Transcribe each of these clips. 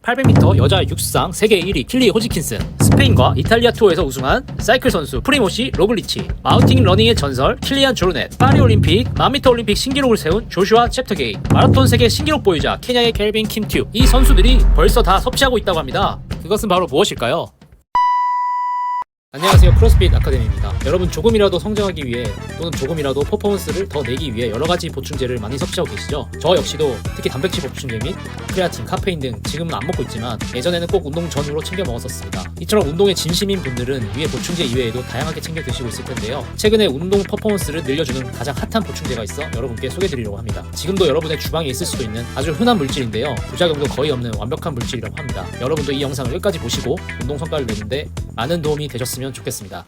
800m 여자 육상 세계 1위 킬리 호지킨슨, 스페인과 이탈리아 투어에서 우승한 사이클 선수 프리모시 로글리치, 마운틴 러닝의 전설 킬리안 조르넷, 파리올림픽 1000m 올림픽 신기록을 세운 조슈아 챕터게이, 마라톤 세계 신기록 보유자 케냐의 켈빈 킴튜. 이 선수들이 벌써 다 섭취하고 있다고 합니다. 그것은 바로 무엇일까요? 안녕하세요, 크로스핏 아카데미입니다. 여러분, 조금이라도 성장하기 위해 또는 조금이라도 퍼포먼스를 더 내기 위해 여러가지 보충제를 많이 섭취하고 계시죠? 저 역시도 특히 단백질 보충제 및 크레아틴, 카페인 등 지금은 안 먹고 있지만 예전에는 꼭 운동 전후로 챙겨 먹었었습니다. 이처럼 운동에 진심인 분들은 위에 보충제 이외에도 다양하게 챙겨 드시고 있을 텐데요. 최근에 운동 퍼포먼스를 늘려주는 가장 핫한 보충제가 있어 여러분께 소개해드리려고 합니다. 지금도 여러분의 주방에 있을 수도 있는 아주 흔한 물질인데요, 부작용도 거의 없는 완벽한 물질이라고 합니다. 여러분도 이 영상을 끝까지 보시고 운동 성과를 내는데 많은 도움이 되셨으면 좋겠습니다.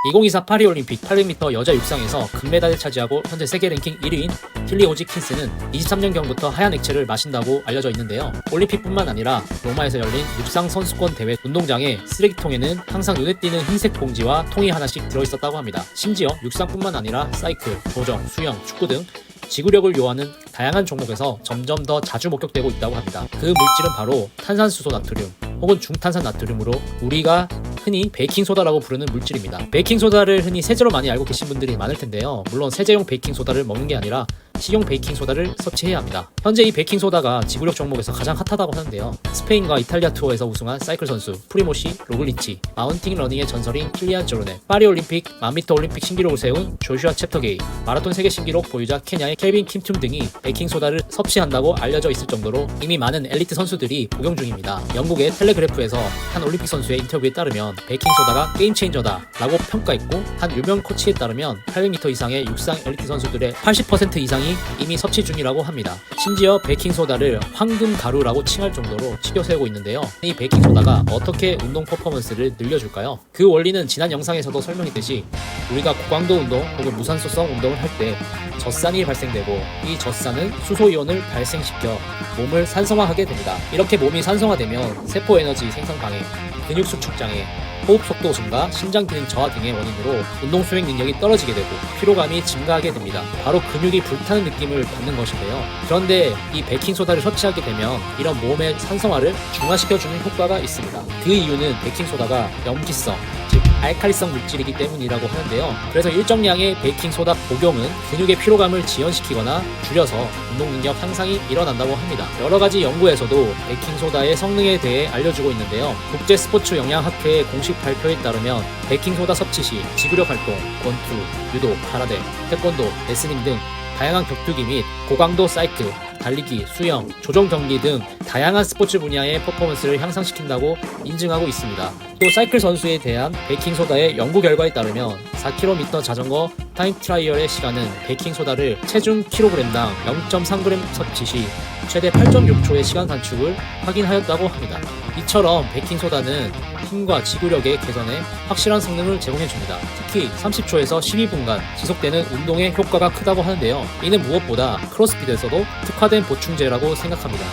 2024 파리올림픽 800m 여자 육상에서 금메달을 차지하고 현재 세계 랭킹 1위인 킬리 호지킨스는 23년경부터 하얀 액체를 마신다고 알려져 있는데요. 올림픽뿐만 아니라 로마에서 열린 육상 선수권 대회 운동장의 쓰레기통에는 항상 눈에 띄는 흰색 봉지와 통이 하나씩 들어있었다고 합니다. 심지어 육상뿐만 아니라 사이클, 도정, 수영, 축구 등 지구력을 요하는 다양한 종목에서 점점 더 자주 목격되고 있다고 합니다. 그 물질은 바로 탄산수소 나트륨 혹은 중탄산 나트륨으로 우리가 흔히 베이킹소다라고 부르는 물질입니다. 베이킹소다를 흔히 세제로 많이 알고 계신 분들이 많을 텐데요. 물론 세제용 베이킹소다를 먹는 게 아니라 식용 베이킹소다를 섭취해야 합니다. 현재 이 베이킹소다가 지구력 종목에서 가장 핫하다고 하는데요. 스페인과 이탈리아 투어에서 우승한 사이클 선수 프리모시 로글리치, 마운틴 러닝의 전설인 킬리안 조르넷, 파리올림픽 1000m 올림픽 신기록을 세운 조슈아 챕터게이, 마라톤 세계 신기록 보유자 케냐의 켈빈 킴툼 등이 베이킹소다를 섭취한다고 알려져 있을 정도로 이미 많은 엘리트 선수들이 복용 중입니다. 영국의 텔레그래프에서 한 올림픽 선수의 인터뷰에 따르면 베이킹소다가 게임체인저다 라고 평가했고, 한 유명 코치에 따르면 800m 이상의 육상 엘리트 선수들의 80% 이상이 이미 섭취 중이라고 합니다. 심지어 베이킹소다를 황금 가루라고 칭할 정도로 치켜 세우고 있는데요. 이 베이킹소다가 어떻게 운동 퍼포먼스를 늘려줄까요? 그 원리는 지난 영상에서도 설명했듯이 우리가 고강도 운동 혹은 무산소성 운동을 할 때 젖산이 발생되고, 이 젖산은 수소이온을 발생시켜 몸을 산성화하게 됩니다. 이렇게 몸이 산성화되면 세포 에너지 생성 방해, 근육 수축 장애, 호흡 속도 증가, 심장 기능 저하 등의 원인으로 운동 수행 능력이 떨어지게 되고 피로감이 증가하게 됩니다. 바로 근육이 불타는 느낌을 받는 것인데요. 그런데 이 베이킹소다를 섭취하게 되면 이런 몸의 산성화를 중화시켜주는 효과가 있습니다. 그 이유는 베이킹소다가 염기성, 즉 알칼리성 물질이기 때문이라고 하는데요. 그래서 일정량의 베이킹소다 복용은 근육의 피로감을 지연시키거나 줄여서 운동 능력 향상이 일어난다고 합니다. 여러가지 연구에서도 베이킹소다의 성능에 대해 알려주고 있는데요. 국제 스포츠 영양학회의 공식 발표에 따르면 베이킹소다 섭취 시 지구력 활동, 권투, 유도, 가라데, 태권도, 레슬링 등 다양한 격투기 및 고강도 사이클, 달리기, 수영, 조종 경기 등 다양한 스포츠 분야의 퍼포먼스를 향상시킨다고 인증하고 있습니다. 또 사이클 선수에 대한 베이킹소다의 연구 결과에 따르면 4km 자전거 타임 트라이얼의 시간은 베이킹소다를 체중 kg당 0.3g 섭취 시 최대 8.6초의 시간 단축을 확인하였다고 합니다. 이처럼 베이킹소다는 힘과 지구력의 개선에 확실한 성능을 제공해줍니다. 특히 30초에서 12분간 지속되는 운동의 효과가 크다고 하는데요. 이는 무엇보다 크로스핏에서도 특화된 보충제라고 생각합니다.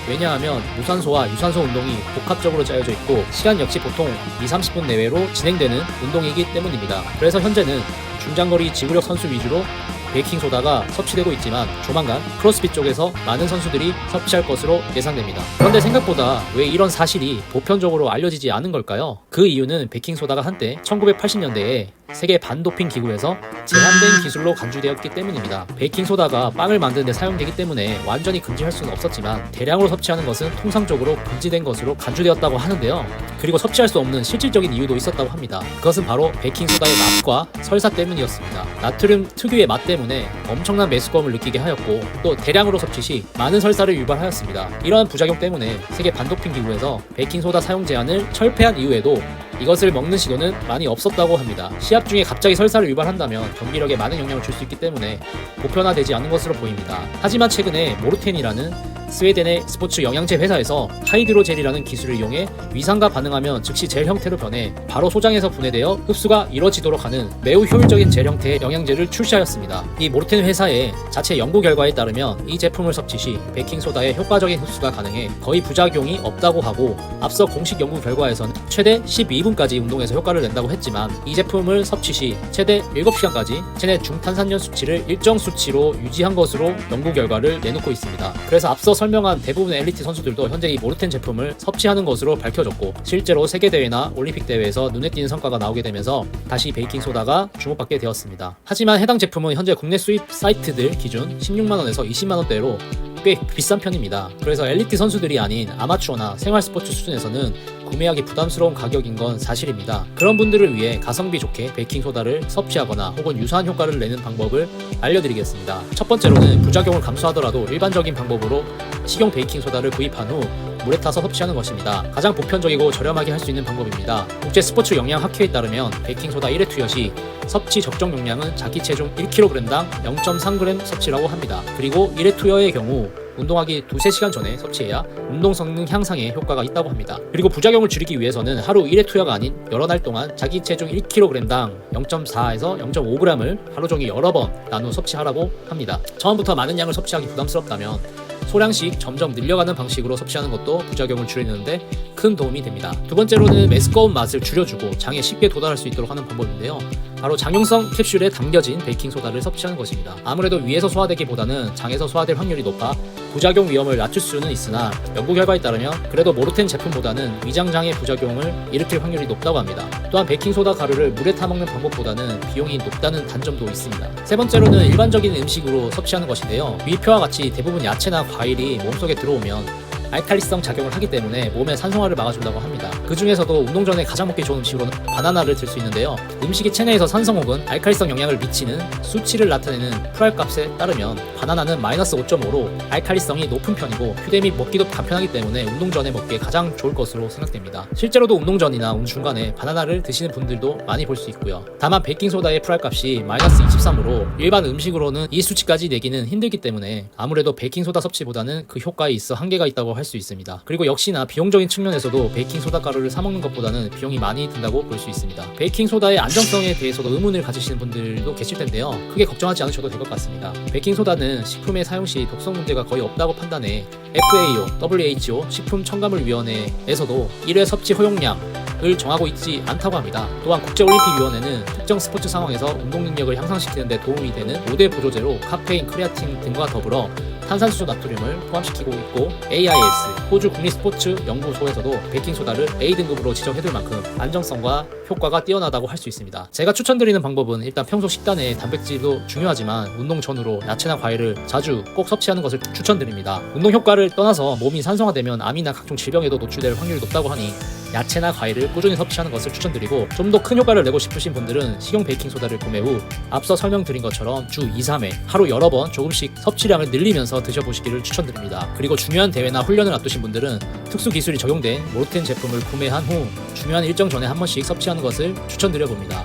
왜냐하면 무산소와 유산소 운동이 복합적으로 짜여져 있고 시간 역시 보통 2-30분 내외로 진행되는 운동이기 때문입니다. 그래서 현재는 중장거리 지구력 선수 위주로 베이킹소다가 섭취되고 있지만 조만간 크로스핏 쪽에서 많은 선수들이 섭취할 것으로 예상됩니다. 그런데 생각보다 왜 이런 사실이 보편적으로 알려지지 않은 걸까요? 그 이유는 베이킹소다가 한때 1980년대에 세계 반도핑 기구에서 제한된 기술로 간주되었기 때문입니다. 베이킹소다가 빵을 만드는 데 사용되기 때문에 완전히 금지할 수는 없었지만 대량으로 섭취하는 것은 통상적으로 금지된 것으로 간주되었다고 하는데요. 그리고 섭취할 수 없는 실질적인 이유도 있었다고 합니다. 그것은 바로 베이킹소다의 맛과 설사 때문이었습니다. 나트륨 특유의 맛 때문에 엄청난 메스꺼움을 느끼게 하였고, 또 대량으로 섭취 시 많은 설사를 유발하였습니다. 이러한 부작용 때문에 세계 반도핑 기구에서 베이킹소다 사용 제한을 철폐한 이후에도 이것을 먹는 시도는 많이 없었다고 합니다. 시합 중에 갑자기 설사를 유발한다면 경기력에 많은 영향을 줄 수 있기 때문에 보편화되지 않은 것으로 보입니다. 하지만 최근에 모르텐이라는 스웨덴의 스포츠 영양제 회사에서 하이드로젤이라는 기술을 이용해 위산과 반응하면 즉시 젤 형태로 변해 바로 소장에서 분해되어 흡수가 이뤄지도록 하는 매우 효율적인 젤 형태의 영양제를 출시하였습니다. 이 모르텐 회사의 자체 연구 결과에 따르면 이 제품을 섭취 시 베이킹소다의 효과적인 흡수가 가능해 거의 부작용이 없다고 하고, 앞서 공식 연구 결과에서는 최대 12분 2분까지 운동에서 효과를 낸다고 했지만 이 제품을 섭취 시 최대 7시간까지 체내 중탄산염 수치를 일정 수치로 유지한 것으로 연구 결과를 내놓고 있습니다. 그래서 앞서 설명한 대부분의 엘리트 선수들도 현재 이 모르텐 제품을 섭취하는 것으로 밝혀졌고 실제로 세계대회나 올림픽 대회에서 눈에 띄는 성과가 나오게 되면서 다시 베이킹소다가 주목받게 되었습니다. 하지만 해당 제품은 현재 국내 수입 사이트들 기준 16만원에서 20만원대로 꽤 비싼 편입니다. 그래서 엘리트 선수들이 아닌 아마추어나 생활스포츠 수준에서는 구매하기 부담스러운 가격인 건 사실입니다. 그런 분들을 위해 가성비 좋게 베이킹소다를 섭취하거나 혹은 유사한 효과를 내는 방법을 알려드리겠습니다. 첫 번째로는 부작용을 감수하더라도 일반적인 방법으로 식용 베이킹소다를 구입한 후 물에 타서 섭취하는 것입니다. 가장 보편적이고 저렴하게 할 수 있는 방법입니다. 국제 스포츠 영양 학회에 따르면 베이킹소다 1회 투여 시 섭취 적정 용량은 자기 체중 1kg당 0.3g 섭취라고 합니다. 그리고 1회 투여의 경우 운동하기 2-3시간 전에 섭취해야 운동 성능 향상에 효과가 있다고 합니다. 그리고 부작용을 줄이기 위해서는 하루 1회 투여가 아닌 여러 날 동안 자기 체중 1kg당 0.4에서 0.5g을 하루 종일 여러 번 나누어 섭취하라고 합니다. 처음부터 많은 양을 섭취하기 부담스럽다면 소량씩 점점 늘려가는 방식으로 섭취하는 것도 부작용을 줄이는데 큰 도움이 됩니다. 두 번째로는 메스꺼운 맛을 줄여주고 장에 쉽게 도달할 수 있도록 하는 방법인데요. 바로 장용성 캡슐에 담겨진 베이킹소다를 섭취하는 것입니다. 아무래도 위에서 소화되기보다는 장에서 소화될 확률이 높아 부작용 위험을 낮출 수는 있으나 연구 결과에 따르면 그래도 모르텐 제품보다는 위장장애 부작용을 일으킬 확률이 높다고 합니다. 또한 베이킹소다 가루를 물에 타먹는 방법보다는 비용이 높다는 단점도 있습니다. 세 번째로는 일반적인 음식으로 섭취하는 것인데요. 위표와 같이 대부분 야채나 과일이 몸속에 들어오면 알칼리성 작용을 하기 때문에 몸의 산성화를 막아준다고 합니다. 그 중에서도 운동 전에 가장 먹기 좋은 음식으로는 바나나를 들 수 있는데요. 음식이 체내에서 산성 혹은 알칼리성 영향을 미치는 수치를 나타내는 프랄 값에 따르면 바나나는 마이너스 5.5로 알칼리성이 높은 편이고 휴대 및 먹기도 간편하기 때문에 운동 전에 먹기에 가장 좋을 것으로 생각됩니다. 실제로도 운동 전이나 운동 중간에 바나나를 드시는 분들도 많이 볼 수 있고요. 다만 베이킹소다의 프랄 값이 마이너스 23으로 일반 음식으로는 이 수치까지 내기는 힘들기 때문에 아무래도 베이킹소다 섭취보다는 그 효과에 있어 한계가 있다고 할 수 있습니다. 그리고 역시나 비용적인 측면에서도 베이킹소다 가루를 사 먹는 것보다는 비용이 많이 든다고 볼 수 있습니다. 베이킹소다의 안정성에 대해서도 의문을 가지시는 분들도 계실 텐데요. 크게 걱정하지 않으셔도 될 것 같습니다. 베이킹소다는 식품의 사용 시 독성 문제가 거의 없다고 판단해 FAO, WHO 식품첨가물위원회에서도 1회 섭취 허용량을 정하고 있지 않다고 합니다. 또한 국제올림픽위원회는 특정 스포츠 상황에서 운동 능력을 향상시키는 데 도움이 되는 5대 보조제로 카페인, 크레아틴 등과 더불어 탄산수소 나트륨을 포함시키고 있고 AIS, 호주 국립스포츠연구소에서도 베이킹소다를 A등급으로 지정해둘 만큼 안정성과 효과가 뛰어나다고 할 수 있습니다. 제가 추천드리는 방법은 일단 평소 식단에 단백질도 중요하지만 운동 전후로 야채나 과일을 자주 꼭 섭취하는 것을 추천드립니다. 운동 효과를 떠나서 몸이 산성화되면 암이나 각종 질병에도 노출될 확률이 높다고 하니 야채나 과일을 꾸준히 섭취하는 것을 추천드리고 좀 더 큰 효과를 내고 싶으신 분들은 식용 베이킹소다를 구매 후 앞서 설명드린 것처럼 주 2-3회 하루 여러 번 조금씩 섭취량을 늘리면서 드셔보시기를 추천드립니다. 그리고 중요한 대회나 훈련을 앞두신 분들은 특수 기술이 적용된 모르텐 제품을 구매한 후 중요한 일정 전에 한 번씩 섭취하는 것을 추천드려봅니다.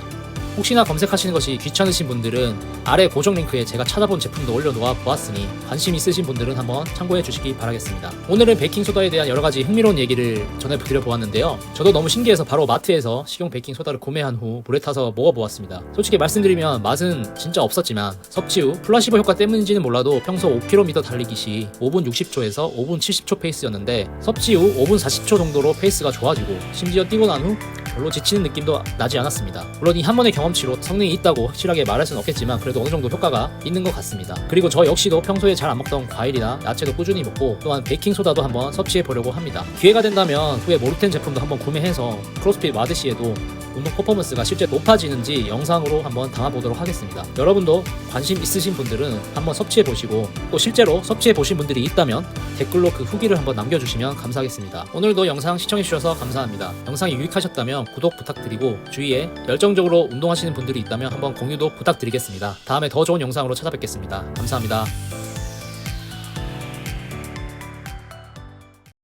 혹시나 검색하시는 것이 귀찮으신 분들은 아래 고정 링크에 제가 찾아본 제품도 올려놓아 보았으니 관심 있으신 분들은 한번 참고해 주시기 바라겠습니다. 오늘은 베이킹소다에 대한 여러가지 흥미로운 얘기를 전해드려 보았는데요. 저도 너무 신기해서 바로 마트에서 식용 베이킹소다를 구매한 후 물에 타서 먹어보았습니다. 솔직히 말씀드리면 맛은 진짜 없었지만 섭취 후 플라시보 효과 때문인지는 몰라도 평소 5km 달리기 시 5분 60초에서 5분 70초 페이스였는데 섭취 후 5분 40초 정도로 페이스가 좋아지고 심지어 뛰고 난 후 별로 지치는 느낌도 나지 않았습니다. 물론 이 한 번의 경험치로 성능이 있다고 확실하게 말할 수는 없겠지만 그래도 어느 정도 효과가 있는 것 같습니다. 그리고 저 역시도 평소에 잘 안 먹던 과일이나 야채도 꾸준히 먹고 또한 베이킹소다도 한번 섭취해 보려고 합니다. 기회가 된다면 후에 모르텐 제품도 한번 구매해서 크로스핏 와드시에도 운동 퍼포먼스가 실제 높아지는지 영상으로 한번 담아보도록 하겠습니다. 여러분도 관심 있으신 분들은 한번 섭취해보시고 또 실제로 섭취해보신 분들이 있다면 댓글로 그 후기를 한번 남겨주시면 감사하겠습니다. 오늘도 영상 시청해주셔서 감사합니다. 영상이 유익하셨다면 구독 부탁드리고 주위에 열정적으로 운동하시는 분들이 있다면 한번 공유도 부탁드리겠습니다. 다음에 더 좋은 영상으로 찾아뵙겠습니다. 감사합니다.